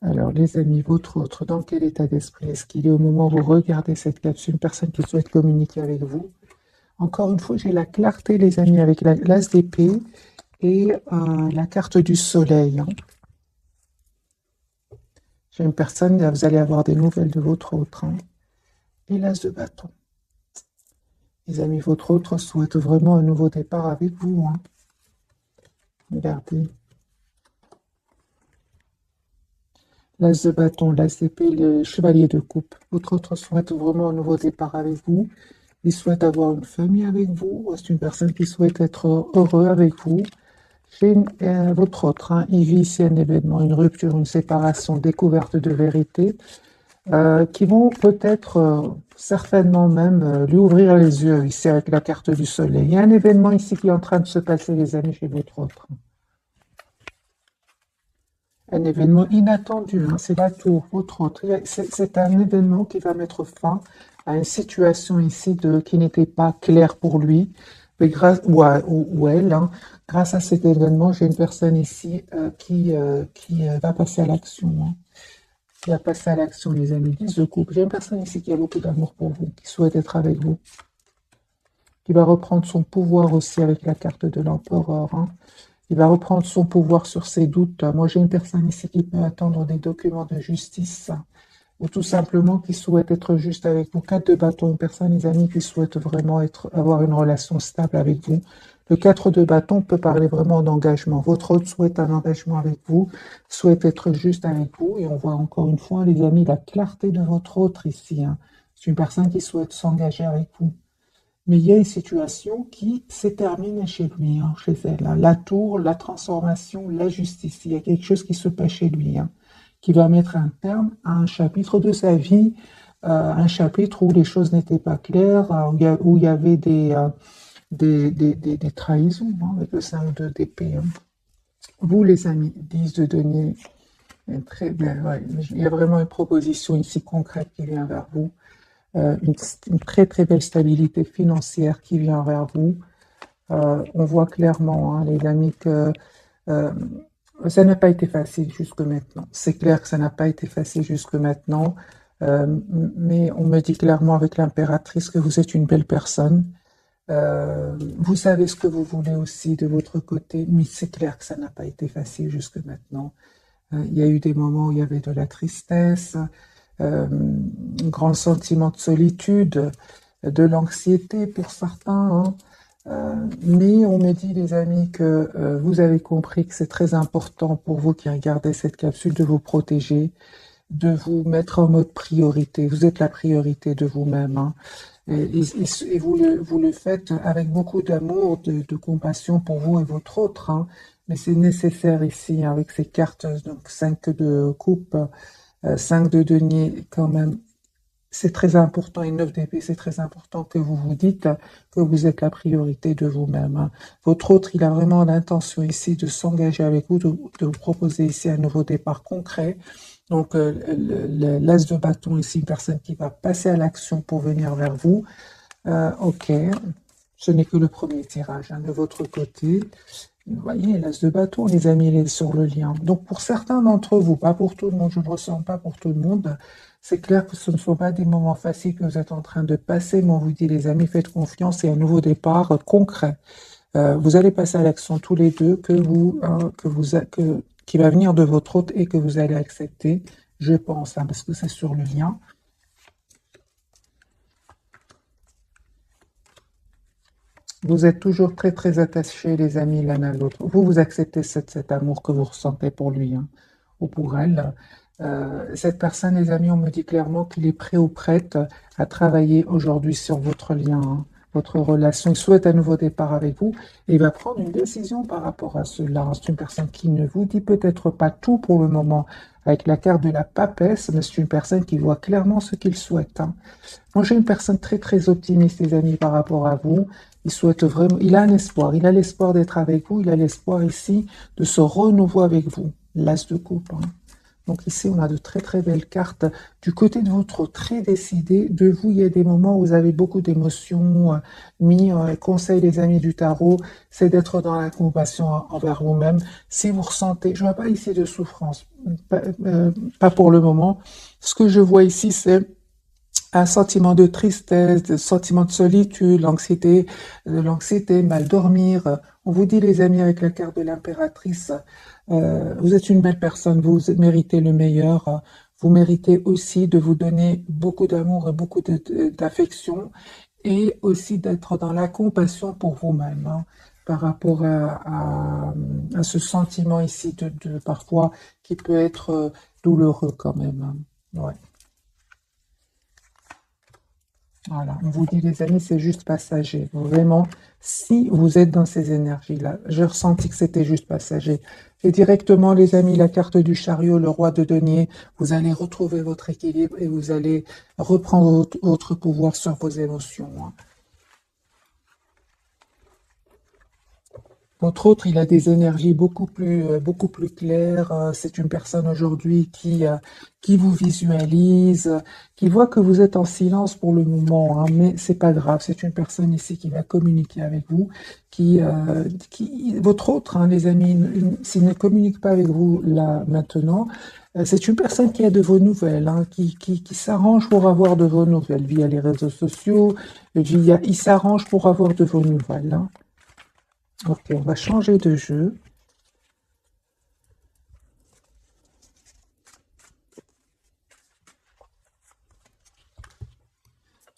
Alors, les amis, votre autre, dans quel état d'esprit est-ce qu'il est au moment où vous regardez cette capsule? Une personne qui souhaite communiquer avec vous. Encore une fois, j'ai la clarté, les amis, avec l'as d'épée et la carte du soleil, hein. J'ai une personne, là, vous allez avoir des nouvelles de votre autre, hein. Et l'as de bâton. Les amis, votre autre souhaite vraiment un nouveau départ avec vous, hein. Regardez. L'as de bâton, l'as d'épée, le chevalier de coupe. Votre autre souhaite vraiment un nouveau départ avec vous. Il souhaite avoir une famille avec vous. C'est une personne qui souhaite être heureux avec vous. Votre autre, hein, il vit ici un événement, une rupture, une séparation, découverte de vérité, qui vont peut-être, certainement même, lui ouvrir les yeux ici avec la carte du soleil. Il y a un événement ici qui est en train de se passer, les amis, chez votre autre. Un événement inattendu, hein, c'est la tour, votre autre. C'est un événement qui va mettre fin à une situation ici qui n'était pas claire pour lui, mais ou elle, hein. Grâce à cet événement, j'ai une personne ici qui va passer à l'action, hein. Qui va passer à l'action, les amis. 10 de couple. J'ai une personne ici qui a beaucoup d'amour pour vous, qui souhaite être avec vous, qui va reprendre son pouvoir aussi avec la carte de l'empereur, hein. Il va reprendre son pouvoir sur ses doutes. Moi, j'ai une personne ici qui peut attendre des documents de justice, ou tout simplement qui souhaite être juste avec vous. 4 de bâton, une personne, les amis, qui souhaite vraiment avoir une relation stable avec vous. Le 4 de bâton peut parler vraiment d'engagement. Votre autre souhaite un engagement avec vous, souhaite être juste avec vous. Et on voit encore une fois, les amis, la clarté de votre autre ici, hein. C'est une personne qui souhaite s'engager avec vous. Mais il y a une situation qui s'est terminée chez lui, hein, chez elle, hein. La tour, la transformation, la justice. Il y a quelque chose qui se passe chez lui, hein, qui va mettre un terme à un chapitre de sa vie, un chapitre où les choses n'étaient pas claires, où il y avait des trahisons, hein, avec le 5 d'épée, hein. Vous, les amis, 10 de denier, très bien, ouais. Il y a vraiment une proposition ici concrète qui vient vers vous. Une très très belle stabilité financière qui vient vers vous. On voit clairement, hein, les amis, que euh, ça n'a pas été facile jusque maintenant. C'est clair que ça n'a pas été facile jusque maintenant, mais on me dit clairement avec l'impératrice que vous êtes une belle personne. Vous savez ce que vous voulez aussi de votre côté, mais c'est clair que ça n'a pas été facile jusque maintenant. Il y a eu des moments où il y avait de la tristesse, un grand sentiment de solitude, de l'anxiété pour certains, hein. Mais on me dit, les amis, que vous avez compris que c'est très important pour vous qui regardez cette capsule de vous protéger, de vous mettre en mode priorité. Vous êtes la priorité de vous-même, hein. Et vous le faites avec beaucoup d'amour, de compassion pour vous et votre autre, hein. Mais c'est nécessaire ici, hein, avec ces cartes, donc 5 de coupe, 5 de denier, quand même. C'est très important, et 9 d'épée, c'est très important que vous vous dites que vous êtes la priorité de vous-même, hein. Votre autre, il a vraiment l'intention ici de s'engager avec vous, de vous proposer ici un nouveau départ concret. Donc, l'as de bâton ici, une personne qui va passer à l'action pour venir vers vous. Ok, ce n'est que le premier tirage, hein, de votre côté. Vous voyez, l'as de bâton, les amis, il est sur le lien. Donc, pour certains d'entre vous, pas pour tout le monde, je ne ressens pas pour tout le monde, c'est clair que ce ne sont pas des moments faciles que vous êtes en train de passer, mais on vous dit, les amis, faites confiance et un nouveau départ concret. Vous allez passer à l'action tous les deux, qui va venir de votre hôte et que vous allez accepter, je pense, hein, parce que c'est sur le lien. Vous êtes toujours très très attachés, les amis, l'un à l'autre. Vous acceptez cet amour que vous ressentez pour lui, hein, ou pour elle. Cette personne, les amis, on me dit clairement qu'il est prêt ou prête à travailler aujourd'hui sur votre lien, hein, votre relation. Il souhaite un nouveau départ avec vous et il va prendre une décision par rapport à cela. C'est une personne qui ne vous dit peut-être pas tout pour le moment avec la carte de la papesse, mais c'est une personne qui voit clairement ce qu'il souhaite, hein. Moi, j'ai une personne très très optimiste, les amis, par rapport à vous. Il souhaite vraiment, il a un espoir, il a l'espoir d'être avec vous, il a l'espoir ici de ce renouveau avec vous. L'as de coupe, hein. Donc ici, on a de très très belles cartes. Du côté de votre très décidé, de vous, il y a des moments où vous avez beaucoup d'émotions. Conseil des amis du tarot, c'est d'être dans la compassion envers vous-même. Si vous ressentez, je ne vois pas ici de souffrance, pas pour le moment. Ce que je vois ici, c'est un sentiment de tristesse, de sentiment de solitude, l'anxiété, mal dormir. On vous dit, les amis, avec la carte de l'impératrice, vous êtes une belle personne, vous méritez le meilleur. Vous méritez aussi de vous donner beaucoup d'amour et beaucoup d'affection et aussi d'être dans la compassion pour vous-même, hein, par rapport à ce sentiment ici parfois qui peut être douloureux quand même, hein. Ouais. Voilà, on vous dit les amis, c'est juste passager. Vraiment, si vous êtes dans ces énergies-là, j'ai ressenti que c'était juste passager. Et directement, les amis, la carte du chariot, le roi de denier, vous allez retrouver votre équilibre et vous allez reprendre votre pouvoir sur vos émotions, hein. Votre autre, il a des énergies beaucoup plus claires. C'est une personne aujourd'hui qui vous visualise, qui voit que vous êtes en silence pour le moment, hein, mais c'est pas grave. C'est une personne ici qui va communiquer avec vous, votre autre, hein, les amis, s'il ne communique pas avec vous là maintenant, c'est une personne qui a de vos nouvelles, hein, qui s'arrange pour avoir de vos nouvelles via les réseaux sociaux, il s'arrange pour avoir de vos nouvelles, hein. Ok, on va changer de jeu.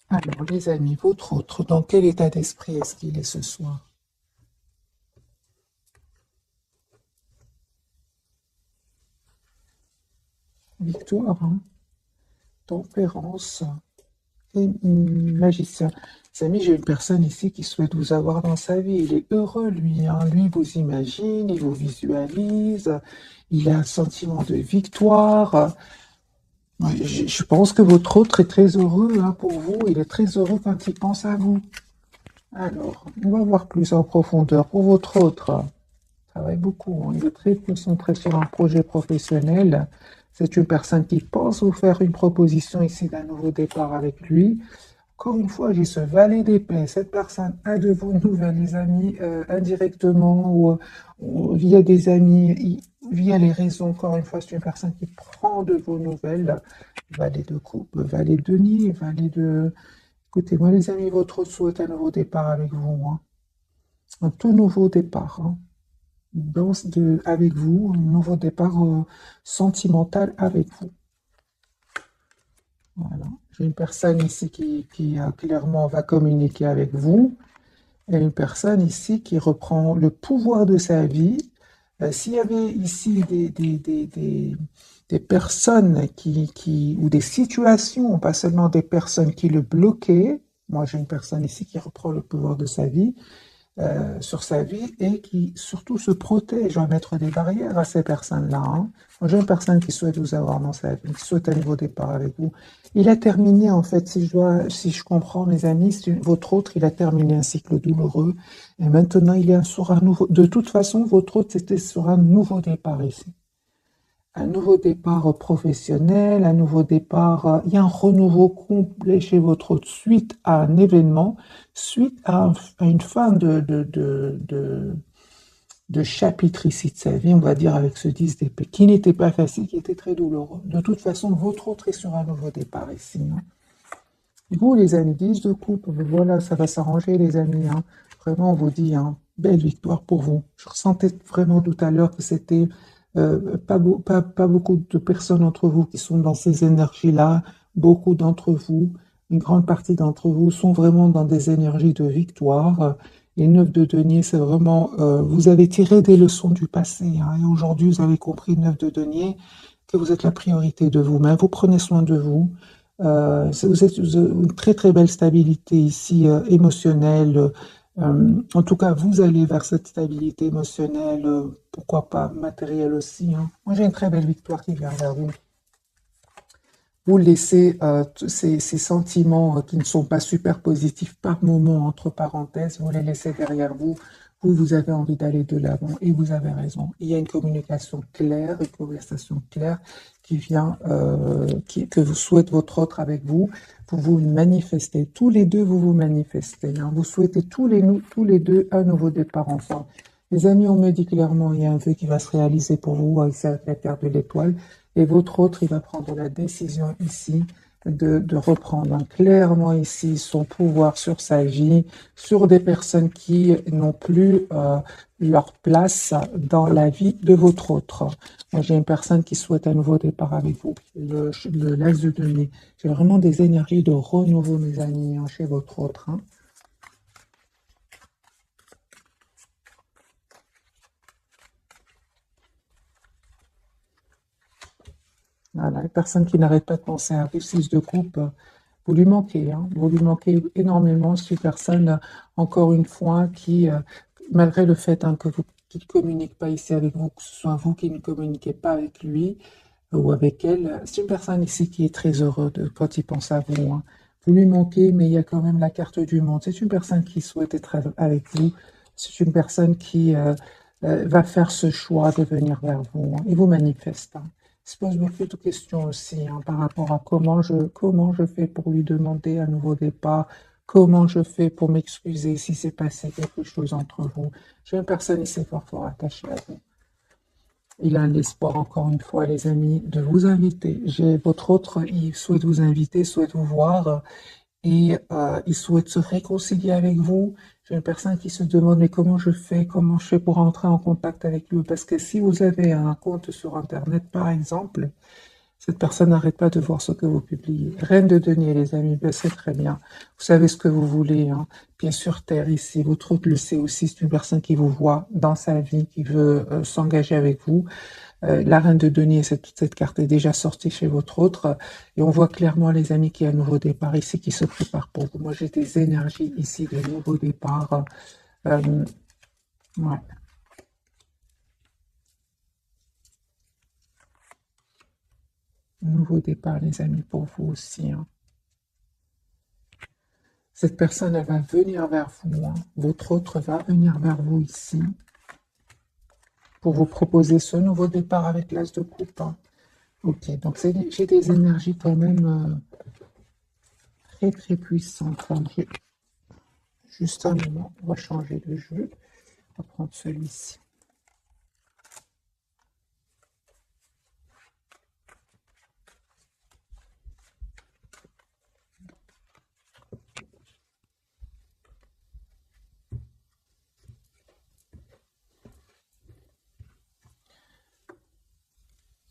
Alors, les amis, votre autre, dans quel état d'esprit est-ce qu'il est ce soir? Victoire, hein, tempérance et magicien. Les amis, j'ai une personne ici qui souhaite vous avoir dans sa vie. Il est heureux, lui, hein. Lui, il vous imagine, il vous visualise, il a un sentiment de victoire. Ouais, je pense que votre autre est très heureux, hein, pour vous. Il est très heureux quand il pense à vous. Alors, on va voir plus en profondeur. Pour votre autre, il travaille beaucoup, hein. Il est très concentré sur un projet professionnel. C'est une personne qui pense vous faire une proposition ici d'un nouveau départ avec lui. Encore une fois, j'ai ce valet d'épée. Cette personne a de vos nouvelles, les amis, indirectement ou via des amis, via les réseaux. Encore une fois, c'est une personne qui prend de vos nouvelles. Valet de coupe, valet de denier, valet de... Écoutez, moi, les amis, votre souhait un nouveau départ avec vous, hein. Un tout nouveau départ, hein. Avec vous, un nouveau départ sentimental avec vous. Voilà. J'ai une personne ici qui clairement va communiquer avec vous et une personne ici qui reprend le pouvoir de sa vie. S'il y avait ici des personnes ou des situations, pas seulement des personnes qui le bloquaient, moi j'ai une personne ici qui reprend le pouvoir de sa vie, sur sa vie et qui surtout se protège, va mettre des barrières à ces personnes-là, hein. Moi, j'ai une personne qui souhaite vous avoir dans sa vie, qui souhaite un nouveau départ avec vous. Il a terminé, en fait, si je comprends, mes amis, votre autre, il a terminé un cycle douloureux et maintenant il est sur un nouveau. De toute façon, votre autre, c'était sur un nouveau départ ici. Un nouveau départ professionnel, un nouveau départ, il y a un renouveau complet chez votre hôte suite à un événement, suite à une fin de chapitre ici de sa vie, on va dire avec ce 10 d'épée, qui n'était pas facile, qui était très douloureux. De toute façon, votre autre est sur un nouveau départ ici, hein. Vous, les amis, 10 de coupe, voilà, ça va s'arranger, les amis, hein. Vraiment, on vous dit, hein, belle victoire pour vous. Je ressentais vraiment tout à l'heure que c'était pas beaucoup de personnes entre vous qui sont dans ces énergies-là. Beaucoup d'entre vous, une grande partie d'entre vous sont vraiment dans des énergies de victoire. Les 9 de denier, c'est vraiment, vous avez tiré des leçons du passé, hein, et aujourd'hui, vous avez compris, 9 de denier, que vous êtes la priorité de vous-même. Vous prenez soin de vous. Vous êtes une très très belle stabilité ici émotionnelle. En tout cas, vous allez vers cette stabilité émotionnelle, pourquoi pas matérielle aussi, hein. Moi, j'ai une très belle victoire qui vient vers vous. Vous laissez ces sentiments qui ne sont pas super positifs par moment, entre parenthèses, vous les laissez derrière vous. vous avez envie d'aller de l'avant et vous avez raison. Il y a une communication claire, une conversation claire qui vient, que vous souhaite votre autre avec vous. Vous vous manifestez. Tous les deux, vous vous manifestez. Hein. Vous souhaitez tous les deux un nouveau départ ensemble. Les amis, on me dit clairement, il y a un vœu qui va se réaliser pour vous ici avec la carte de l'étoile. Et votre autre, il va prendre la décision ici de reprendre hein, clairement ici son pouvoir sur sa vie, sur des personnes qui n'ont plus leur place dans la vie de votre autre. Moi, j'ai une personne qui souhaite un nouveau départ avec vous, l'as de denier. J'ai vraiment des énergies de renouveau, mes amis, hein, chez votre autre. Hein. Voilà, une personne qui n'arrête pas de penser à vous, 6 de coupe, vous lui manquez, hein, vous lui manquez énormément. C'est une personne, encore une fois, qui, malgré le fait hein, que vous qu'il ne communique pas ici avec vous, que ce soit vous qui ne communiquez pas avec lui ou avec elle, c'est une personne ici qui est très heureuse quand il pense à vous. Hein. Vous lui manquez, mais il y a quand même la carte du monde. C'est une personne qui souhaite être avec vous. C'est une personne qui va faire ce choix de venir vers vous hein, et vous manifeste. Hein. Il se pose beaucoup de questions aussi hein, par rapport à comment je fais pour lui demander un nouveau départ, comment je fais pour m'excuser si c'est passé quelque chose entre vous. J'ai une personne ici fort attachée à vous. Il a l'espoir, encore une fois, les amis, de vous inviter. J'ai votre autre, il souhaite vous inviter, souhaite vous voir et il souhaite se réconcilier avec vous. J'ai une personne qui se demande mais comment je fais pour entrer en contact avec lui? Parce que si vous avez un compte sur Internet, par exemple, cette personne n'arrête pas de voir ce que vous publiez. Reine de denier, les amis, ben c'est très bien. Vous savez ce que vous voulez. Hein. Bien sûr, Terre ici, votre autre le sait aussi, c'est une personne qui vous voit dans sa vie, qui veut s'engager avec vous. La reine de denier, cette carte est déjà sortie chez votre autre. Et on voit clairement, les amis, qu'il y a un nouveau départ ici qui se prépare pour vous. Moi, j'ai des énergies ici de nouveau départ. Ouais. Nouveau départ, les amis, pour vous aussi. Hein. Cette personne, elle va venir vers vous. Hein. Votre autre va venir vers vous ici pour vous proposer ce nouveau départ avec l'as de coupe. Hein. Ok, donc j'ai des énergies quand même très puissantes. Hein. Juste un moment, on va changer de jeu. On va prendre celui-ci.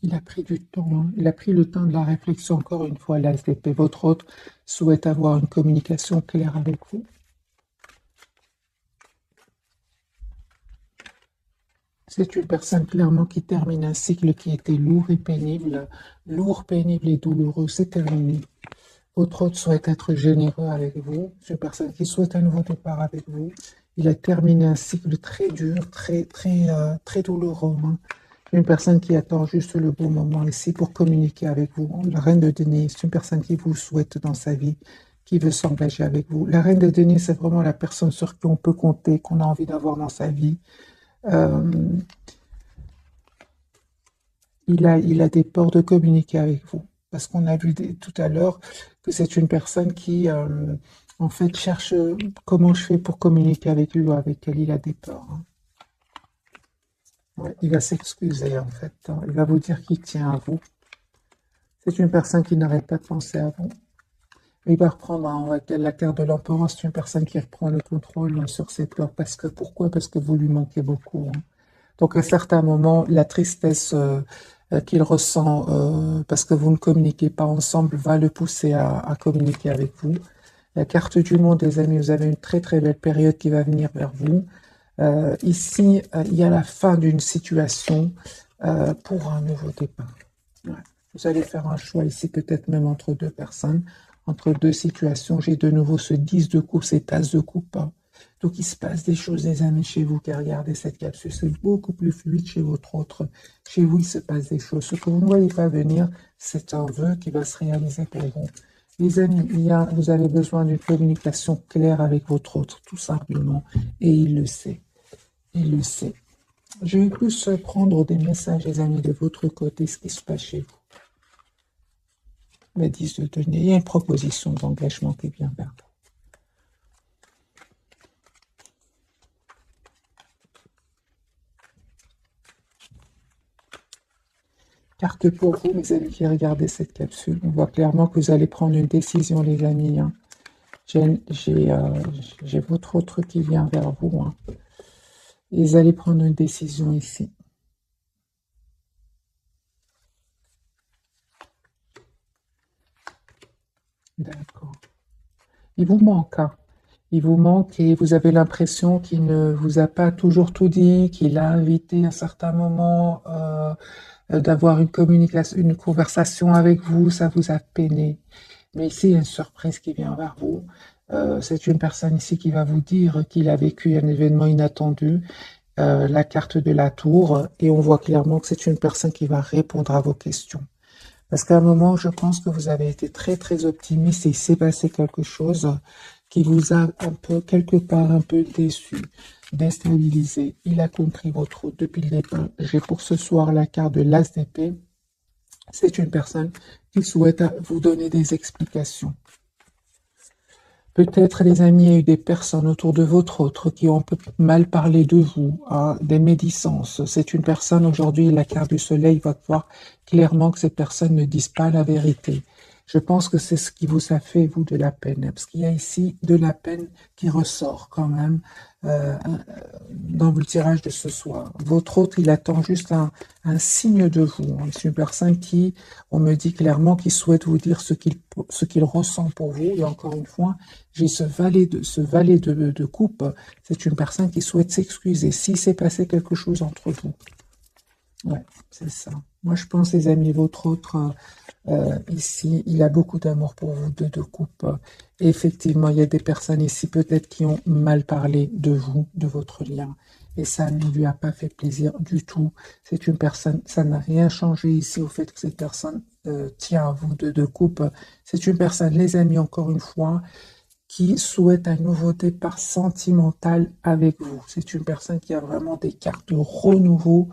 Il a pris du temps, hein. Il a pris le temps de la réflexion, encore une fois, l'as d'épée. Votre autre souhaite avoir une communication claire avec vous. C'est une personne clairement qui termine un cycle qui était lourd, pénible et douloureux. C'est terminé. Votre autre souhaite être généreux avec vous. C'est une personne qui souhaite un nouveau départ avec vous. Il a terminé un cycle très dur, très douloureux. Hein. Une personne qui attend juste le bon moment ici pour communiquer avec vous. La reine de denier, c'est une personne qui vous souhaite dans sa vie, qui veut s'engager avec vous. La reine de denier, c'est vraiment la personne sur qui on peut compter, qu'on a envie d'avoir dans sa vie. Il a des peurs de communiquer avec vous. Parce qu'on a vu tout à l'heure que c'est une personne qui, en fait, cherche comment je fais pour communiquer avec lui ou avec elle. Il a des peurs. Hein. Ouais, il va s'excuser, en fait. Hein. Il va vous dire qu'il tient à vous. C'est une personne qui n'arrête pas de penser à vous. Il va reprendre hein, la carte de l'empereur. C'est une personne qui reprend le contrôle hein, sur ses peurs. Pourquoi? Parce que vous lui manquez beaucoup. Hein. Donc, à certains moments, la tristesse qu'il ressent parce que vous ne communiquez pas ensemble va le pousser à communiquer avec vous. La carte du monde, les amis, vous avez une très belle période qui va venir vers vous. Ici, il y a la fin d'une situation pour un nouveau départ. Ouais. Vous allez faire un choix ici, peut-être même entre deux personnes, entre deux situations. J'ai de nouveau ce 10 de coupe, cette as de coupe. Hein. Donc, il se passe des choses, les amis, chez vous qui regardez cette capsule. C'est beaucoup plus fluide chez votre autre. Chez vous, il se passe des choses. Ce que vous ne voyez pas venir, c'est un vœu qui va se réaliser pour vous. Les amis, vous avez besoin d'une communication claire avec votre autre, tout simplement. Et il le sait. il le sait. Je vais plus prendre des messages, les amis, de votre côté, ce qui se passe chez vous. La 10 de denier, il y a une proposition d'engagement qui vient vers vous. Carte pour vous, mes amis qui regardez cette capsule. On voit clairement que vous allez prendre une décision, les amis. Hein. J'ai votre autre qui vient vers vous. Hein. Et vous allez prendre une décision ici. D'accord. Il vous manque. Hein. Il vous manque et vous avez l'impression qu'il ne vous a pas toujours tout dit, qu'il a invité à un certain moment d'avoir une communication, une conversation avec vous, ça vous a peiné. Mais ici, il y a une surprise qui vient vers vous. C'est une personne ici qui va vous dire qu'il a vécu un événement inattendu, la carte de la tour, et on voit clairement que c'est une personne qui va répondre à vos questions. Parce qu'à un moment, je pense que vous avez été très très optimiste et il s'est passé quelque chose qui vous a un peu, quelque part, un peu déçu, déstabilisé. Il a compris votre route depuis le départ. J'ai pour ce soir la carte de l'As d'épée. C'est une personne qui souhaite vous donner des explications. Peut-être, les amis, il y a eu des personnes autour de votre autre qui ont un peu mal parlé de vous, hein, des médisances. C'est une personne, aujourd'hui, la carte du soleil va voir clairement que ces personnes ne disent pas la vérité. Je pense que c'est ce qui vous a fait, vous, de la peine. Parce qu'il y a ici de la peine qui ressort quand même dans le tirage de ce soir. Votre autre, il attend juste un signe de vous. C'est une personne qui, on me dit clairement, qui souhaite vous dire ce qu'il ressent pour vous. Et encore une fois, j'ai ce valet de coupe. C'est une personne qui souhaite s'excuser s'il s'est passé quelque chose entre vous. Ouais, c'est ça. Moi, je pense, les amis, votre autre, ici, il a beaucoup d'amour pour vous, de coupe. Et effectivement, il y a des personnes ici, peut-être, qui ont mal parlé de vous, de votre lien. Et ça ne lui a pas fait plaisir du tout. C'est une personne, ça n'a rien changé ici au fait que cette personne tient à vous, de coupe. C'est une personne, les amis, encore une fois, qui souhaite un nouveau départ sentimental avec vous. C'est une personne qui a vraiment des cartes de renouveau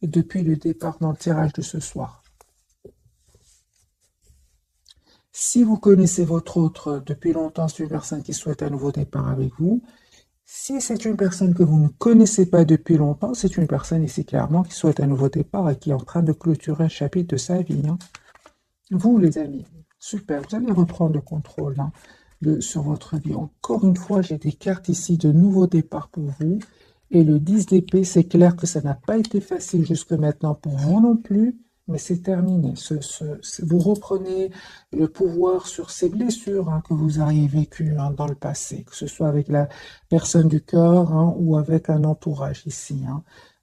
depuis le départ dans le tirage de ce soir. Si vous connaissez votre autre depuis longtemps, c'est une personne qui souhaite un nouveau départ avec vous. Si c'est une personne que vous ne connaissez pas depuis longtemps, c'est une personne ici clairement qui souhaite un nouveau départ et qui est en train de clôturer un chapitre de sa vie. Hein. Vous, les amis, super, vous allez reprendre le contrôle sur votre vie. Encore une fois, j'ai des cartes ici de nouveau départ pour vous. Et le 10 d'épée, c'est clair que ça n'a pas été facile jusque maintenant pour vous non plus, mais c'est terminé. Vous reprenez le pouvoir sur ces blessures que vous auriez vécues dans le passé, que ce soit avec la personne du cœur ou avec un entourage ici.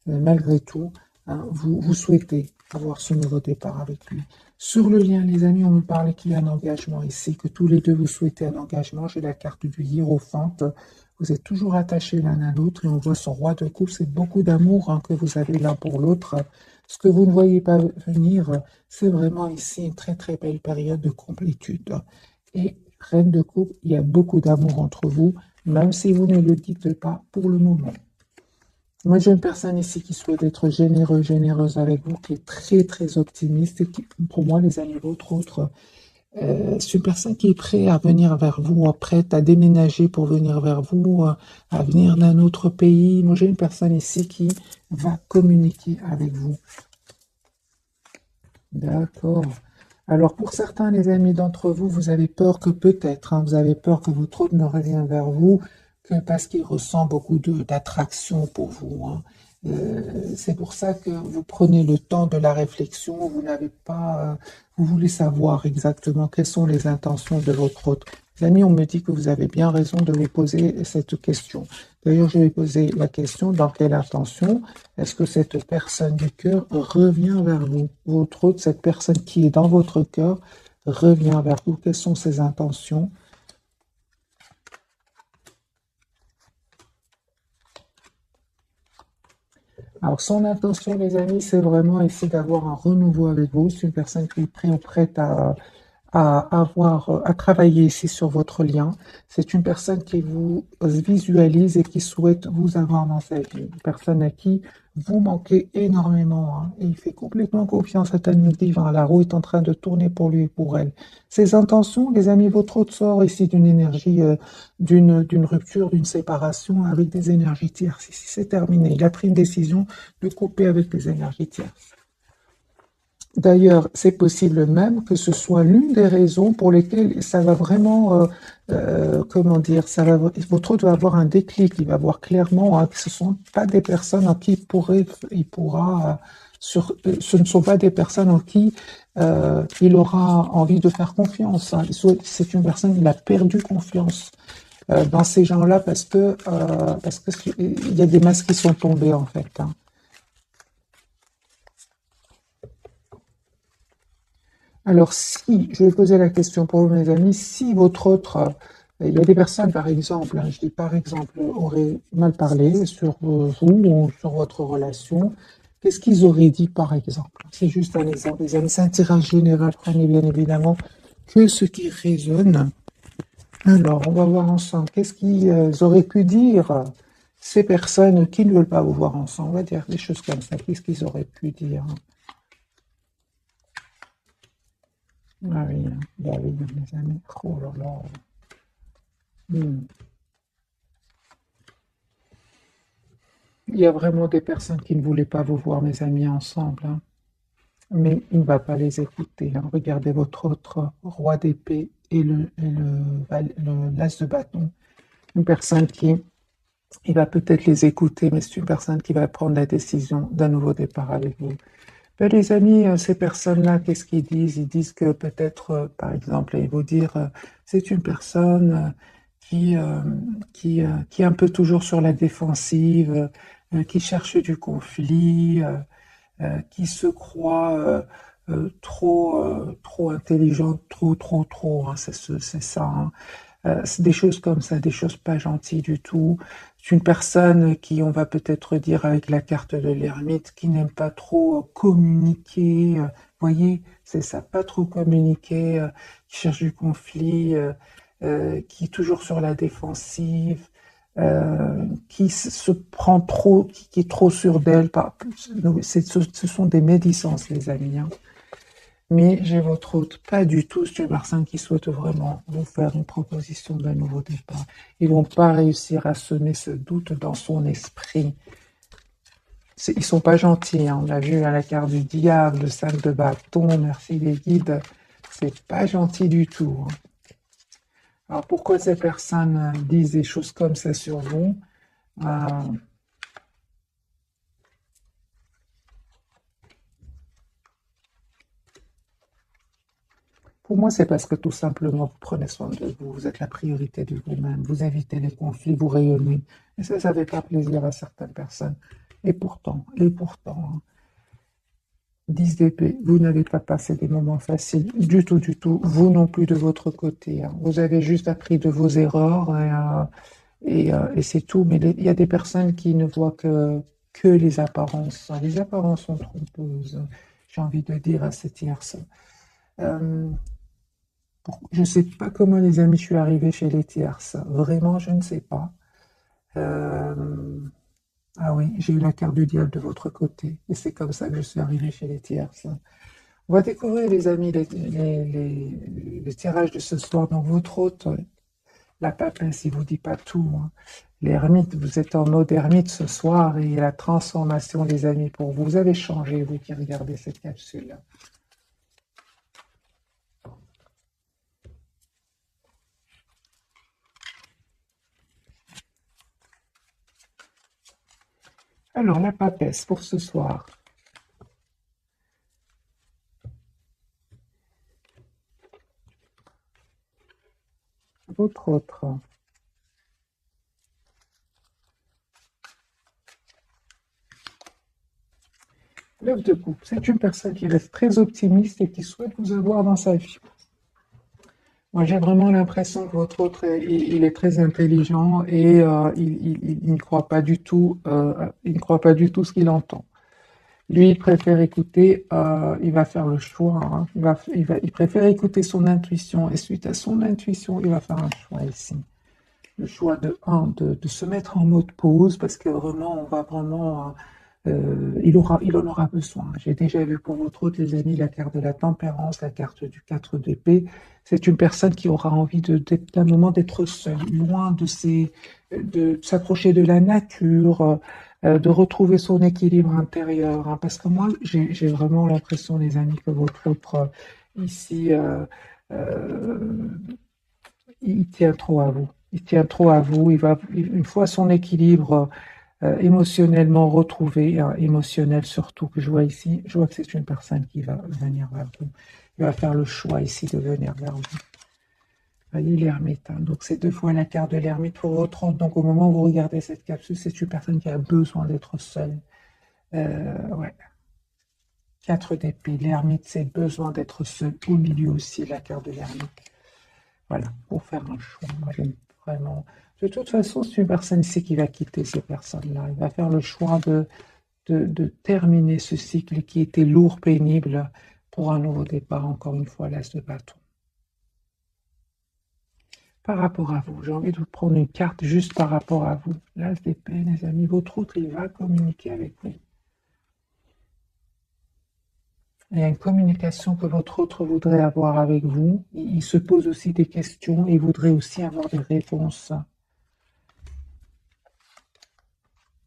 Malgré tout, vous souhaitez avoir ce nouveau départ avec lui. Sur le lien, les amis, on me parle qu'il y a un engagement ici, que tous les deux vous souhaitez un engagement. J'ai la carte du hiérophante. Vous êtes toujours attachés l'un à l'autre et on voit son roi de coupe. C'est beaucoup d'amour que vous avez l'un pour l'autre. Ce que vous ne voyez pas venir, c'est vraiment ici une très très belle période de complétude. Et reine de coupe, il y a beaucoup d'amour entre vous, même si vous ne le dites pas pour le moment. Moi, j'ai une personne ici qui souhaite être généreux, généreuse avec vous, qui est très très optimiste et qui, pour moi, les amis, votre autre, c'est une personne qui est prête à venir vers vous, prête à déménager pour venir vers vous, à venir d'un autre pays. Moi, j'ai une personne ici qui va communiquer avec vous. D'accord. Alors, pour certains, les amis d'entre vous, vous avez peur que peut-être, vous avez peur que votre autre ne revienne vers vous, que parce qu'il ressent beaucoup d'attraction pour vous. C'est pour ça que vous prenez le temps de la réflexion, vous n'avez pas, vous voulez savoir exactement quelles sont les intentions de votre autre. Les amis, on me dit que vous avez bien raison de vous poser cette question. D'ailleurs, je vais poser la question, dans quelle intention est-ce que cette personne du cœur revient vers vous? Votre autre, cette personne qui est dans votre cœur, revient vers vous. Quelles sont ses intentions? Alors, son intention, les amis, c'est vraiment essayer d'avoir un renouveau avec vous. C'est une personne qui est prête à travailler ici sur votre lien. C'est une personne qui vous visualise et qui souhaite vous avoir dans sa vie. Une personne à qui vous manquez énormément, hein. Et il fait complètement confiance à tel divin. La roue est en train de tourner pour lui et pour elle. Ses intentions, les amis, votre autre sort ici d'une énergie, d'une rupture, d'une séparation avec des énergies tierces. Ici, c'est terminé. Il a pris une décision de couper avec des énergies tierces. D'ailleurs, c'est possible même que ce soit l'une des raisons pour lesquelles ça va vraiment, comment dire, votre autre va avoir un déclic, il va voir clairement, hein, que ce ne sont pas des personnes en qui il pourra, ce ne sont pas des personnes en qui il aura envie de faire confiance, hein. C'est une personne, il a perdu confiance dans ces gens-là parce que il y a des masques qui sont tombés en fait, hein. Alors, si, je vais poser la question pour vous, mes amis, si votre autre, il y a des personnes, par exemple, hein, je dis par exemple, auraient mal parlé sur vous ou sur votre relation, qu'est-ce qu'ils auraient dit, par exemple? C'est juste un exemple, les amis, c'est un tirage général, prenez bien évidemment que ce qui résonne. Alors, on va voir ensemble, qu'est-ce qu'ils auraient pu dire, ces personnes qui ne veulent pas vous voir ensemble, on va dire des choses comme ça, qu'est-ce qu'ils auraient pu dire? Ah oui, hein. Bah oui, mes amis, oh là là. Hmm. Il y a vraiment des personnes qui ne voulaient pas vous voir, mes amis, ensemble, hein. Mais il ne va pas les écouter, hein. Regardez votre autre roi d'épée et l'as de bâton. Une personne qui, il va peut-être les écouter, mais c'est une personne qui va prendre la décision d'un nouveau départ avec vous. Ben, les amis, ces personnes-là, qu'est-ce qu'ils disent? Ils disent que peut-être, par exemple, ils vont dire, c'est une personne qui, euh, qui est un peu toujours sur la défensive, qui cherche du conflit, qui se croit trop intelligente, trop, hein, c'est ça, hein. C'est des choses comme ça, des choses pas gentilles du tout. C'est une personne qui, on va peut-être dire avec la carte de l'ermite, qui n'aime pas trop communiquer. Voyez, c'est ça, pas trop communiquer, qui cherche du conflit, qui est toujours sur la défensive, qui se prend trop, qui est trop sûre d'elle. Ce sont des médisances, les amis, hein. Mais j'ai votre hôte, pas du tout, c'est une personne qui souhaite vraiment vous faire une proposition d'un nouveau départ. Ils vont pas réussir à semer ce doute dans son esprit. Ils sont pas gentils, hein. On a vu à la carte du diable, le 5 de bâton, merci les guides, c'est pas gentil du tout, hein. Alors pourquoi ces personnes disent des choses comme ça sur vous? Euh, Pour moi, c'est parce que tout simplement, vous prenez soin de vous, vous êtes la priorité de vous-même, vous évitez les conflits, vous rayonnez. Et ça ne fait pas plaisir à certaines personnes. Et pourtant, hein, 10 d'épée, vous n'avez pas passé des moments faciles du tout. Vous non plus de votre côté, hein. Vous avez juste appris de vos erreurs et c'est tout. Mais il y a des personnes qui ne voient que les apparences. Les apparences sont trompeuses, j'ai envie de dire à ces tierces. Euh, Je ne sais pas comment, les amis, je suis arrivée chez les tierces. Vraiment, je ne sais pas. Euh, Ah oui, j'ai eu la carte du diable de votre côté. Et c'est comme ça que je suis arrivée chez les tierces. On va découvrir, les amis, les tirages de ce soir. Donc, votre hôte, la papesse, il vous dit pas tout, hein. L'ermite, vous êtes en mode ermite ce soir et la transformation, les amis, pour vous. Vous avez changé, vous qui regardez cette capsule. Alors, la papesse pour ce soir. Votre autre. L'œuf de coupe, c'est une personne qui reste très optimiste et qui souhaite vous avoir dans sa vie. Moi, j'ai vraiment l'impression que votre autre, il est très intelligent et il ne croit pas du tout, il ne croit pas du tout ce qu'il entend. Lui, il préfère écouter, il va faire le choix, hein. Il préfère écouter son intuition, et suite à son intuition, il va faire un choix ici. Le choix de se mettre en mode pause, parce que vraiment, on va vraiment, il en aura besoin. J'ai déjà vu pour votre autre, les amis, la carte de la tempérance, la carte du 4 d'épée. C'est une personne qui aura envie d'un moment d'être seule, loin de s'approcher de la nature, de retrouver son équilibre intérieur, hein. Parce que moi, j'ai vraiment l'impression, les amis, que votre autre, ici, euh, il tient trop à vous. Il tient trop à vous. Une fois son équilibre émotionnellement retrouvé, hein, émotionnel surtout, que je vois ici, je vois que c'est une personne qui va venir vers vous. Il va faire le choix ici de venir vers vous. Vous voyez l'ermite, hein. Donc c'est deux fois la carte de l'ermite pour votre autre. Donc au moment où vous regardez cette capsule, c'est une personne qui a besoin d'être seule. Ouais. 4 d'épée. L'ermite, c'est besoin d'être seul. Au milieu aussi, la carte de l'ermite. Voilà, pour faire un choix. Moi, j'aime vraiment. De toute façon, c'est une personne ici qui va quitter ces personnes-là. Il va faire le choix de terminer ce cycle qui était lourd, pénible, pour un nouveau départ. Encore une fois, l'as de bâton. Par rapport à vous, j'ai envie de vous prendre une carte juste par rapport à vous. L'as d'épée, les amis, votre autre, il va communiquer avec vous. Il y a une communication que votre autre voudrait avoir avec vous. Il se pose aussi des questions et voudrait aussi avoir des réponses.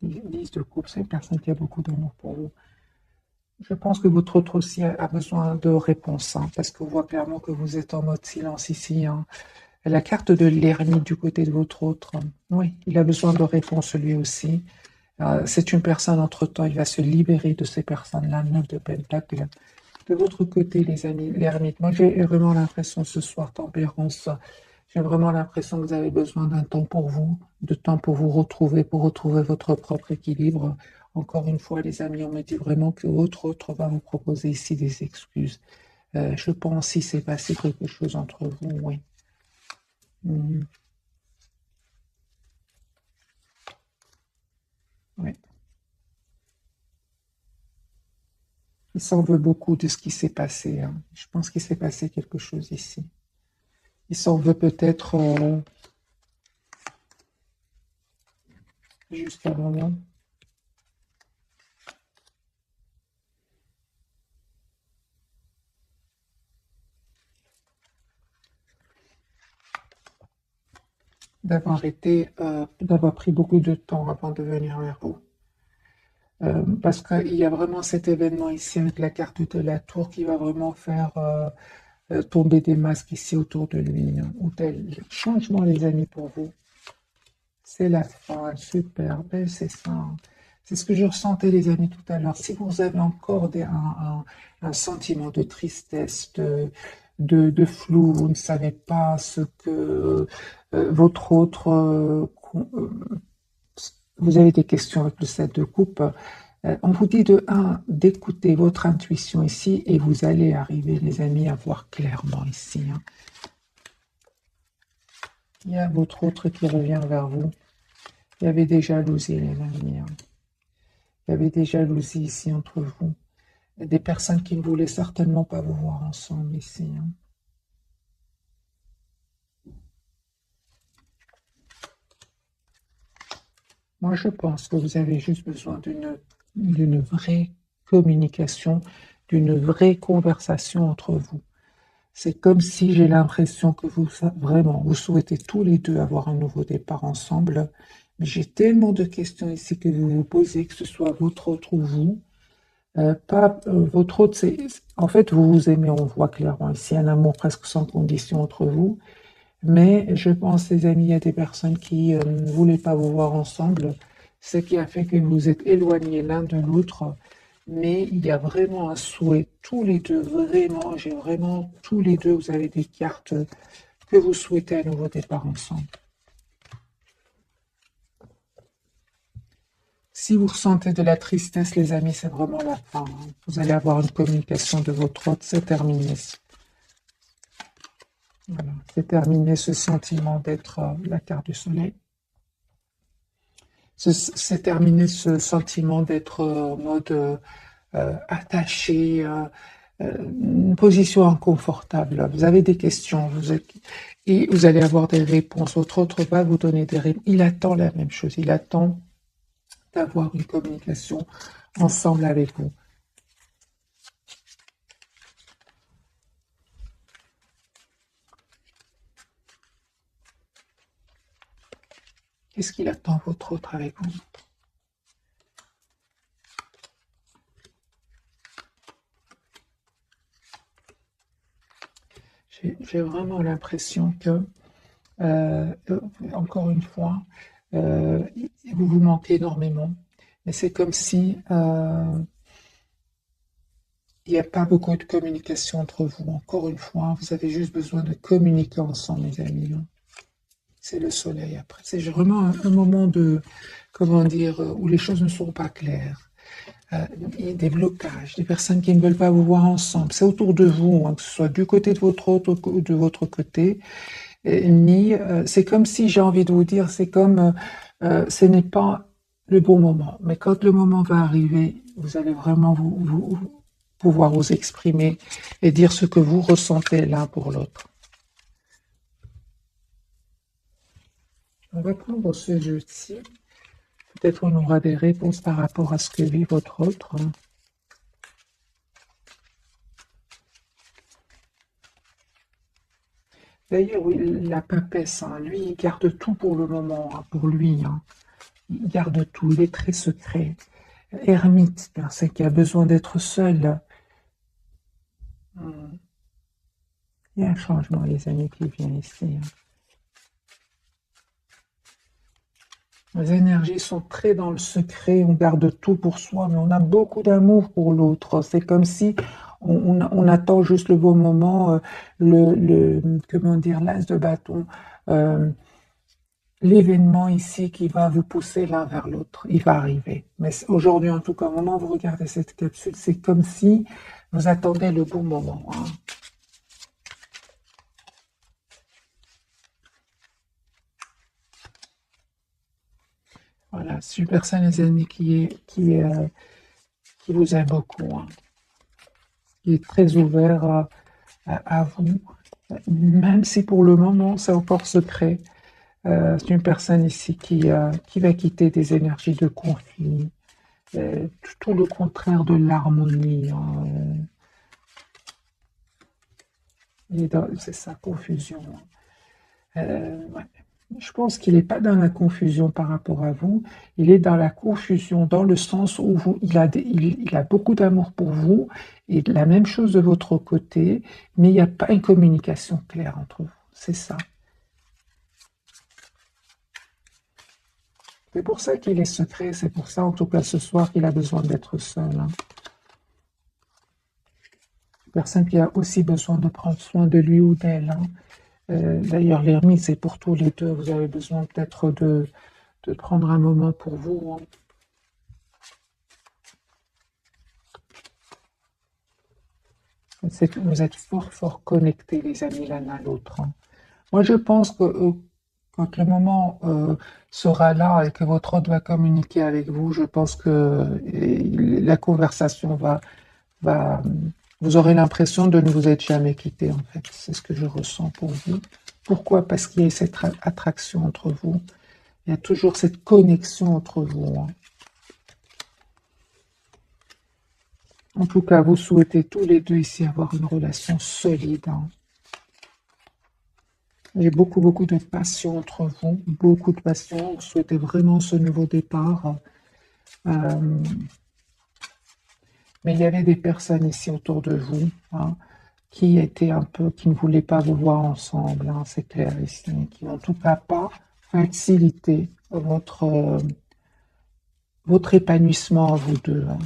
10 de coupe, c'est une personne qui a beaucoup d'amour pour vous. Je pense que votre autre aussi a besoin de réponses, hein, parce qu'on voit clairement que vous êtes en mode silence ici, hein. La carte de l'ermite du côté de votre autre, oui, il a besoin de réponses lui aussi. C'est une personne, entre-temps, il va se libérer de ces personnes-là, 9 de pentacle. De votre côté, les amis, l'ermite, moi j'ai vraiment l'impression ce soir, tempérance, j'ai vraiment l'impression que vous avez besoin d'un temps pour vous, de temps pour retrouver votre propre équilibre. Encore une fois, les amis, on me dit vraiment que votre autre va vous proposer ici des excuses. Je pense qu'il s'est passé quelque chose entre vous, oui. Mhm. Oui. Il s'en veut beaucoup de ce qui s'est passé, hein. Je pense qu'il s'est passé quelque chose ici. Il s'en veut peut-être juste un moment. D'avoir pris beaucoup de temps avant de venir vers vous. Parce qu'il y a vraiment cet événement ici avec la carte de la tour qui va vraiment faire tomber des masques ici autour de lui, hein, ou tel changement, les amis, pour vous. C'est la fin, super, ben, c'est ça, hein. C'est ce que je ressentais, les amis, tout à l'heure. Si vous avez encore un sentiment de tristesse, de flou, vous ne savez pas ce que votre autre... vous avez des questions avec le 7 de coupe. On vous dit de un d'écouter votre intuition ici et vous allez arriver, les amis, à voir clairement ici, hein. Il y a votre autre qui revient vers vous. Il y avait des jalousies, les amis, hein. Il y avait des jalousies ici entre vous. Des personnes qui ne voulaient certainement pas vous voir ensemble ici, hein. Moi, je pense que vous avez juste besoin d'une vraie communication, d'une vraie conversation entre vous. C'est comme si j'ai l'impression que vraiment, vous souhaitez tous les deux avoir un nouveau départ ensemble. Mais j'ai tellement de questions ici que vous vous posez, que ce soit votre autre ou vous. Pas votre autre, en fait, vous vous aimez, on voit clairement ici un amour presque sans condition entre vous. Mais je pense, les amis, il y a des personnes qui ne voulaient pas vous voir ensemble, ce qui a fait que vous vous êtes éloignés l'un de l'autre. Mais il y a vraiment un souhait, tous les deux, vraiment, j'ai vraiment, tous les deux, vous avez des cartes que vous souhaitez un nouveau départ ensemble. Si vous ressentez de la tristesse, les amis, c'est vraiment la fin, hein. Vous allez avoir une communication de votre autre, c'est terminé. Voilà, c'est terminé ce sentiment d'être la carte du soleil. C'est terminé ce sentiment d'être en mode attaché, une position inconfortable. Vous avez des questions, et vous allez avoir des réponses. Votre autre va vous donner des réponses. Il attend la même chose. Il attend d'avoir une communication ensemble avec vous. Qu'est-ce qu'il attend, votre autre, avec vous? J'ai vraiment l'impression que, encore une fois, vous vous manquez énormément. Mais c'est comme si il n'y a pas beaucoup de communication entre vous. Encore une fois, vous avez juste besoin de communiquer ensemble, mes amis. C'est le soleil après. C'est vraiment un moment de, comment dire, où les choses ne sont pas claires. Il y a des blocages, des personnes qui ne veulent pas vous voir ensemble. C'est autour de vous, hein, que ce soit du côté de votre autre ou de votre côté. C'est comme si, j'ai envie de vous dire, c'est comme, ce n'est pas le bon moment. Mais quand le moment va arriver, vous allez vraiment pouvoir vous exprimer et dire ce que vous ressentez l'un pour l'autre. On va prendre ce jeu-ci. Peut-être on aura des réponses par rapport à ce que vit votre autre. D'ailleurs, oui, la papesse, hein, lui, il garde tout pour le moment, hein, pour lui. Hein. Il garde tout, il est très secret. Ermite, c'est qui a besoin d'être seul. Hmm. Il y a un changement, les amis, qui vient ici. Hein. Les énergies sont très dans le secret, on garde tout pour soi, mais on a beaucoup d'amour pour l'autre. C'est comme si on attend juste le bon moment, comment dire, l'as de bâton, euh, l'événement ici qui va vous pousser l'un vers l'autre. Il va arriver. Mais aujourd'hui, en tout cas, au moment où vous regardez cette capsule, c'est comme si vous attendez le bon moment. Hein. Voilà, super ça, les amis, qui vous aime beaucoup, hein, qui est très ouvert à vous, même si pour le moment c'est encore secret. C'est une personne ici qui va quitter des énergies de conflit, tout le contraire de l'harmonie. Hein, c'est sa confusion. Ouais. Je pense qu'il n'est pas dans la confusion par rapport à vous, il est dans la confusion dans le sens où il a beaucoup d'amour pour vous et la même chose de votre côté, mais il n'y a pas une communication claire entre vous. C'est ça. C'est pour ça qu'il est secret, c'est pour ça en tout cas ce soir qu'il a besoin d'être seul. Hein. Personne qui a aussi besoin de prendre soin de lui ou d'elle. Hein. D'ailleurs, l'ermite, c'est pour tous les deux. Vous avez besoin peut-être de prendre un moment pour vous. Hein. Vous êtes fort, fort connectés, les amis, l'un à l'autre. Hein. Moi, je pense que quand le moment sera là et que votre autre va communiquer avec vous, je pense que la conversation va, vous aurez l'impression de ne vous être jamais quitté, en fait. C'est ce que je ressens pour vous. Pourquoi? Parce qu'il y a cette attraction entre vous. Il y a toujours cette connexion entre vous. Hein. En tout cas, vous souhaitez tous les deux ici avoir une relation solide. Hein. J'ai beaucoup, beaucoup de passion entre vous. Beaucoup de passion. Vous souhaitez vraiment ce nouveau départ. Mais il y avait des personnes ici autour de vous, hein, qui étaient un peu, qui ne voulaient pas vous voir ensemble, hein, c'est clair ici, qui n'ont en tout cas pas facilité votre épanouissement à vous deux. Hein.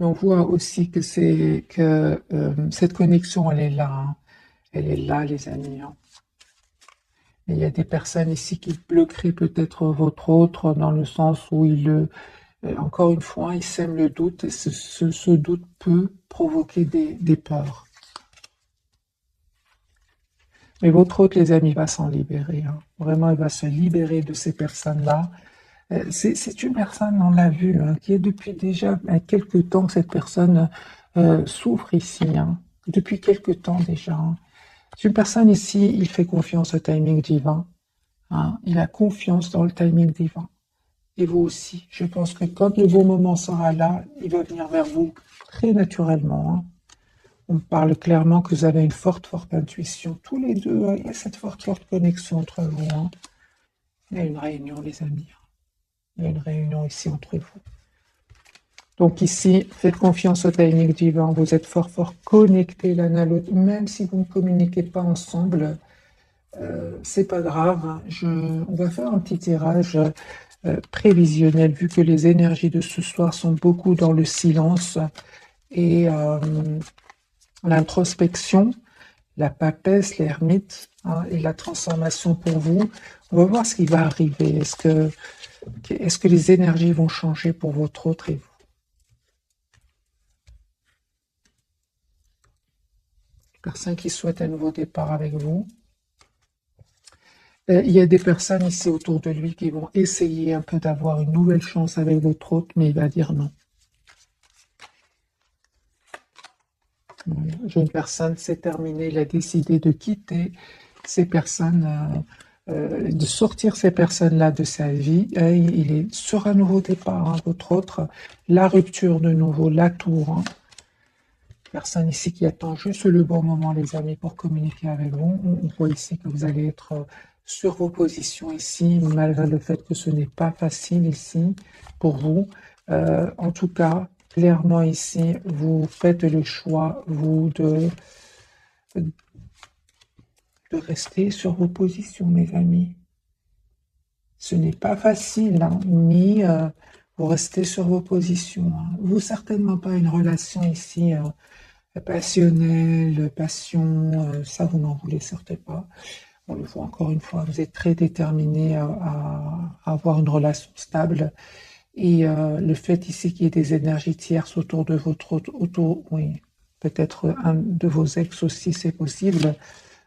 Mais on voit aussi que cette connexion, elle est là. Hein. Elle est là, les amis. Hein. Et il y a des personnes ici qui bloqueraient peut-être votre autre dans le sens où encore une fois, il sème le doute et ce doute peut provoquer des peurs. Et votre autre, les amis, va s'en libérer, hein. Vraiment, il va se libérer de ces personnes-là. C'est une personne, on l'a vu, hein, qui est depuis déjà quelques temps, cette personne souffre ici, hein, depuis quelques temps déjà, hein. C'est une personne ici, il fait confiance au timing divin, hein, il a confiance dans le timing divin. Et vous aussi, je pense que quand le bon moment sera là, il va venir vers vous très naturellement, hein. On parle clairement que vous avez une forte, forte intuition. Tous les deux, hein, il y a cette forte, forte connexion entre vous, hein. Il y a une réunion, les amis. Il y a une réunion ici entre vous. Donc ici, faites confiance au timing divin. Vous êtes fort, fort connectés l'un à l'autre. Même si vous ne communiquez pas ensemble, c'est pas grave, hein. On va faire un petit tirage prévisionnel, vu que les énergies de ce soir sont beaucoup dans le silence et l'introspection, la papesse, l'ermite, hein, et la transformation pour vous. On va voir ce qui va arriver. Est-ce que les énergies vont changer pour votre autre et vous? Personne qui souhaite un nouveau départ avec vous. Il y a des personnes ici autour de lui qui vont essayer un peu d'avoir une nouvelle chance avec votre autre, mais il va dire non. Voilà. J'ai une personne, c'est terminé, il a décidé de quitter ces personnes, de sortir ces personnes-là de sa vie. Et il est sur un nouveau départ, hein, votre autre, la rupture de nouveau, la tour, hein. Personne ici qui attend juste le bon moment, les amis, pour communiquer avec vous. On voit ici que vous allez être sur vos positions ici, malgré le fait que ce n'est pas facile ici pour vous. En tout cas, clairement ici, vous faites le choix, vous, de rester sur vos positions, mes amis. Ce n'est pas facile, hein, mais vous restez sur vos positions, hein. Vous, certainement pas une relation ici passionnelle, passion, ça vous n'en voulez certes pas. On le voit encore une fois, vous êtes très déterminé à avoir une relation stable. Et le fait ici qu'il y ait des énergies tierces autour de oui, peut-être un de vos ex aussi, c'est possible.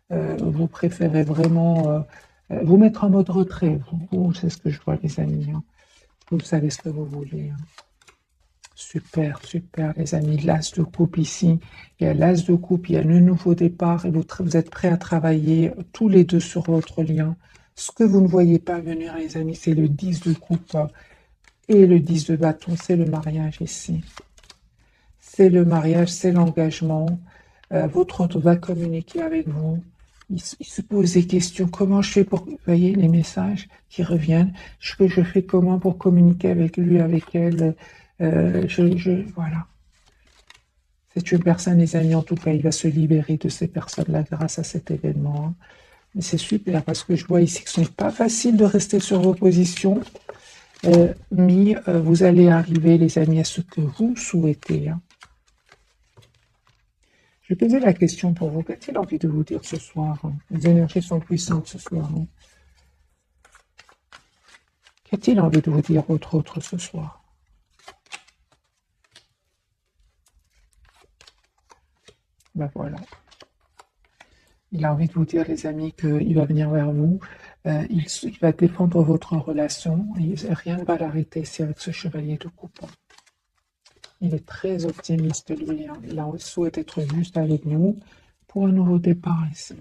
Vous préférez vraiment vous mettre en mode retrait. C'est ce que je vois, les amis, hein. Vous savez ce que vous voulez, hein. Super, super, les amis. L'as de coupe ici. Il y a l'as de coupe, il y a le nouveau départ et vous êtes prêts à travailler tous les deux sur votre lien. Ce que vous ne voyez pas venir, les amis, c'est le 10 de coupe et le 10 de bâton, c'est le mariage ici. C'est le mariage, c'est l'engagement. Votre autre va communiquer avec vous. Il se pose des questions. Comment je fais pour... Vous voyez les messages qui reviennent. Je fais comment pour communiquer avec lui, avec elle. Voilà. C'est une personne, les amis, en tout cas, il va se libérer de ces personnes-là grâce à cet événement, hein. Mais c'est super parce que je vois ici que ce n'est pas facile de rester sur vos positions. Mais vous allez arriver, les amis, à ce que vous souhaitez, hein. Je vais poser la question pour vous. Qu'a-t-il envie de vous dire ce soir, hein? Les énergies sont puissantes ce soir, hein. Qu'a-t-il envie de vous dire autre ce soir? Ben voilà. Il a envie de vous dire, les amis, qu'il va venir vers vous. Il va défendre votre relation. Et rien ne va l'arrêter ici avec ce chevalier de coupe. Il est très optimiste, lui, hein. Il souhaite être juste avec nous pour un nouveau départ ici.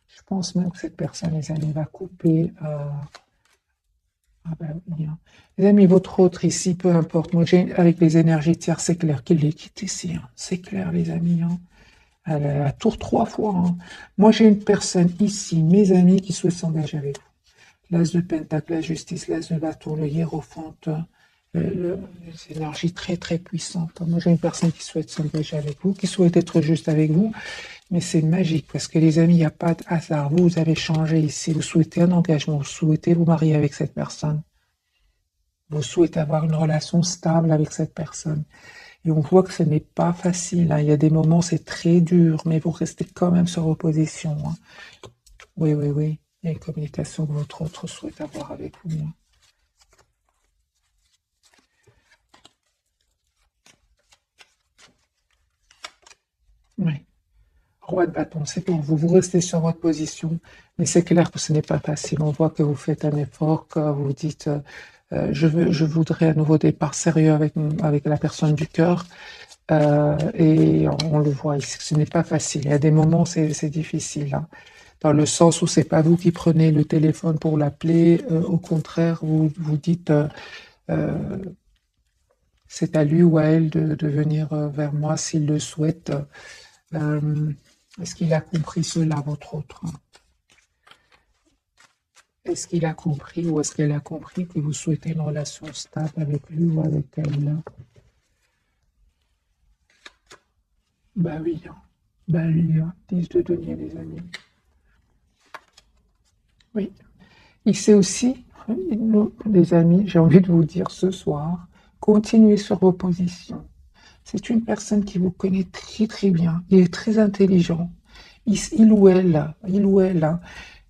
Je pense même que cette personne, les amis, va couper. Ah ben oui, hein. Les amis, votre autre ici, peu importe. Moi, avec les énergies tierces, c'est clair qu'il les quitte ici, hein. C'est clair, les amis, hein. Elle a la tour 3 fois, hein. Moi, j'ai une personne ici, mes amis, qui souhaitent s'engager avec vous. L'as de pentacle, la justice, l'as de bâton, le hiérophante, les énergies très, très puissantes. Moi, j'ai une personne qui souhaite s'engager avec vous, qui souhaite être juste avec vous. Mais c'est magique parce que les amis, il n'y a pas de hasard. Vous avez changé ici. Vous souhaitez un engagement. Vous souhaitez vous marier avec cette personne. Vous souhaitez avoir une relation stable avec cette personne. Et on voit que ce n'est pas facile, hein. Il y a des moments, c'est très dur, mais vous restez quand même sur vos positions, hein. Oui, oui, oui. Il y a une communication que votre autre souhaite avoir avec vous, hein. Oui. roi de bâton, c'est pour vous. Vous restez sur votre position, mais c'est clair que ce n'est pas facile. On voit que vous faites un effort, que vous dites je voudrais un nouveau départ sérieux avec la personne du cœur. Et on le voit ici, ce n'est pas facile. Il y a des moments, c'est difficile, hein, dans le sens où c'est pas vous qui prenez le téléphone pour l'appeler. Au contraire, vous dites euh, c'est à lui ou à elle de venir vers moi s'il le souhaite. Euh, Est-ce qu'il a compris cela, votre autre? Est-ce qu'il a compris ou est-ce qu'elle a compris que vous souhaitez une relation stable avec lui ou avec elle? Bah oui, hein. Bah oui, hein. 10 de denier, les amis. Oui. Il sait aussi, nous, les amis, j'ai envie de vous dire ce soir, continuez sur vos positions. C'est une personne qui vous connaît très très bien. Il est très intelligent. Il ou elle, hein,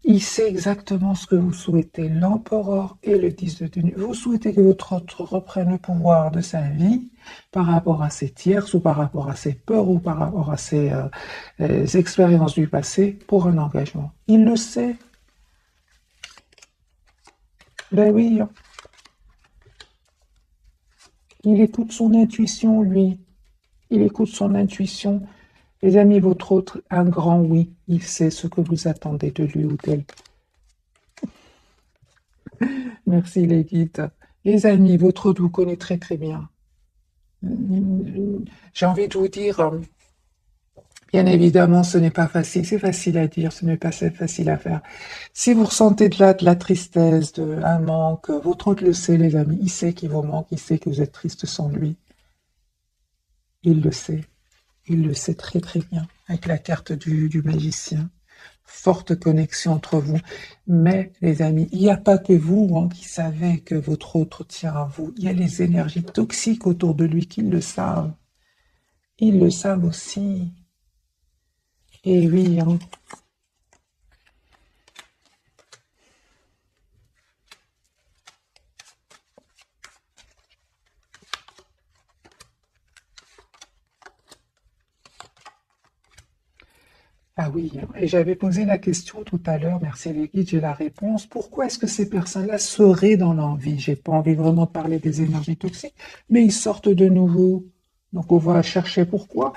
il sait exactement ce que vous souhaitez. L'empereur et le 10 de denier. Vous souhaitez que votre autre reprenne le pouvoir de sa vie par rapport à ses tierces ou par rapport à ses peurs ou par rapport à ses expériences du passé pour un engagement. Il le sait. Ben oui, hein. Il écoute son intuition, lui. Il écoute son intuition. Les amis, votre autre, un grand oui. Il sait ce que vous attendez de lui ou d'elle. Merci les guides. Les amis, votre autre vous connaît très très bien. J'ai envie de vous dire, bien évidemment, ce n'est pas facile. C'est facile à dire, ce n'est pas facile à faire. Si vous ressentez de la tristesse, un manque, votre autre le sait, les amis. Il sait qu'il vous manque, il sait que vous êtes triste sans lui. Il le sait. Il le sait très très bien. Avec la carte du magicien. Forte connexion entre vous. Mais, les amis, il n'y a pas que vous hein, qui savez que votre autre tient à vous. Il y a les énergies toxiques autour de lui qui le savent. Ils le savent aussi. Et oui, hein. Ah oui, hein. Et j'avais posé la question tout à l'heure, merci les guides, j'ai la réponse. Pourquoi est-ce que ces personnes-là seraient dans l'envie? J'ai pas envie vraiment de parler des énergies toxiques, mais ils sortent de nouveau. Donc on va chercher pourquoi.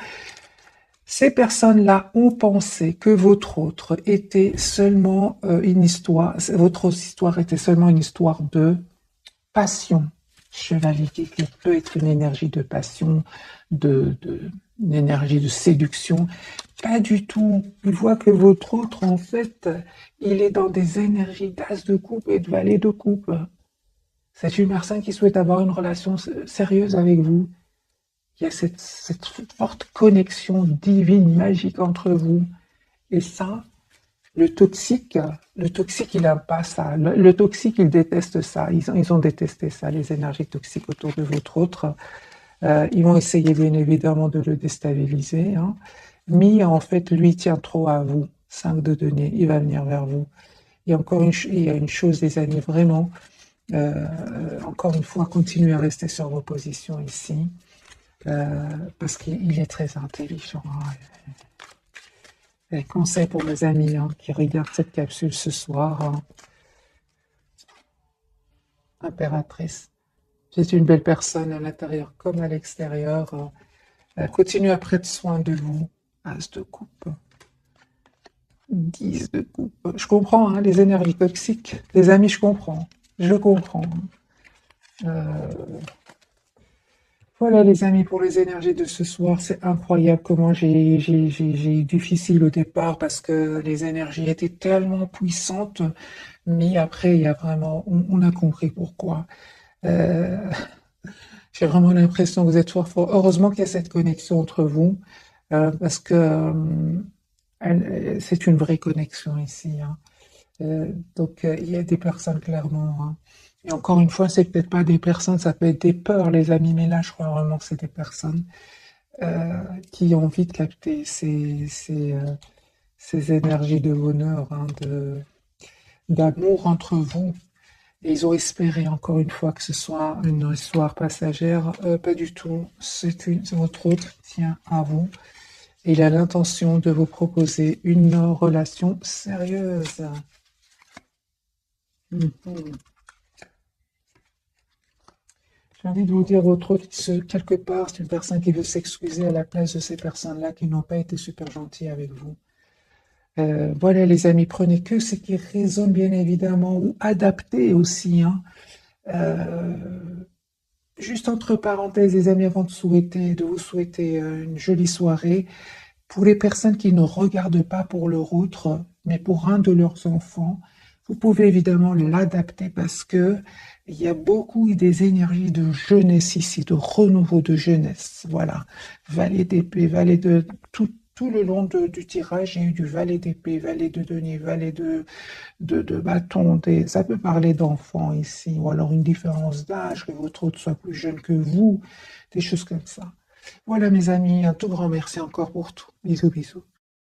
Ces personnes-là ont pensé que votre autre était seulement une histoire, votre histoire était seulement une histoire de passion. Chevalier qui peut être une énergie de passion, une énergie de séduction. Pas du tout. Il voit que votre autre, en fait, il est dans des énergies d'as de coupe et de valet de coupe. C'est une personne qui souhaite avoir une relation sérieuse avec vous. Il y a cette forte connexion divine, magique entre vous. Et ça, le toxique, il n'aime pas ça. Le toxique, il déteste ça. Ils ont détesté ça, les énergies toxiques autour de votre autre. Ils vont essayer, bien évidemment, de le déstabiliser. Hein. Mais en fait, lui tient trop à vous. 5 de denier, il va venir vers vous. Et encore il y a une chose, les amis, vraiment, encore une fois, continuez à rester sur vos positions ici. Parce qu'il est très intelligent. Hein. Et conseil pour mes amis hein, qui regardent cette capsule ce soir. Hein. Impératrice, c'est une belle personne à l'intérieur comme à l'extérieur. Continue à prendre soin de vous. As de coupe. 10 de coupe. Je comprends hein, les énergies toxiques. Les amis, je comprends. Je comprends. Voilà les amis pour les énergies de ce soir, c'est incroyable comment j'ai eu difficile au départ parce que les énergies étaient tellement puissantes, mais après il y a vraiment, on a compris pourquoi. Euh, j'ai vraiment l'impression que vous êtes fort fort. Heureusement qu'il y a cette connexion entre vous parce que c'est une vraie connexion ici. Hein. Donc il y a des personnes clairement. Hein. Et encore une fois, c'est peut-être pas des personnes, ça peut être des peurs, les amis, mais là, je crois vraiment que c'est des personnes qui ont envie de capter ces énergies de bonheur, hein, d'amour entre vous. Et ils ont espéré, encore une fois, que ce soit une histoire passagère. Pas du tout. C'est votre autre qui tient à vous. Et il a l'intention de vous proposer une relation sérieuse. Mhm. J'ai envie de vous dire autre chose, quelque part, c'est une personne qui veut s'excuser à la place de ces personnes-là qui n'ont pas été super gentilles avec vous. Voilà, les amis, prenez que ce qui résonne bien évidemment, ou adaptez aussi, hein. Euh, Juste entre parenthèses, les amis, avant de vous souhaiter une jolie soirée, pour les personnes qui ne regardent pas pour leur autre, mais pour un de leurs enfants, vous pouvez évidemment l'adapter parce que il y a beaucoup des énergies de jeunesse ici, de renouveau de jeunesse. Voilà. Valet d'épée, valet de tout le long du tirage, il y a eu du valet d'épée, valet de denier, valet de bâton. Ça peut parler d'enfants ici, ou alors une différence d'âge, que votre autre soit plus jeune que vous, des choses comme ça. Voilà mes amis, un tout grand merci encore pour tout. Bisous, bisous.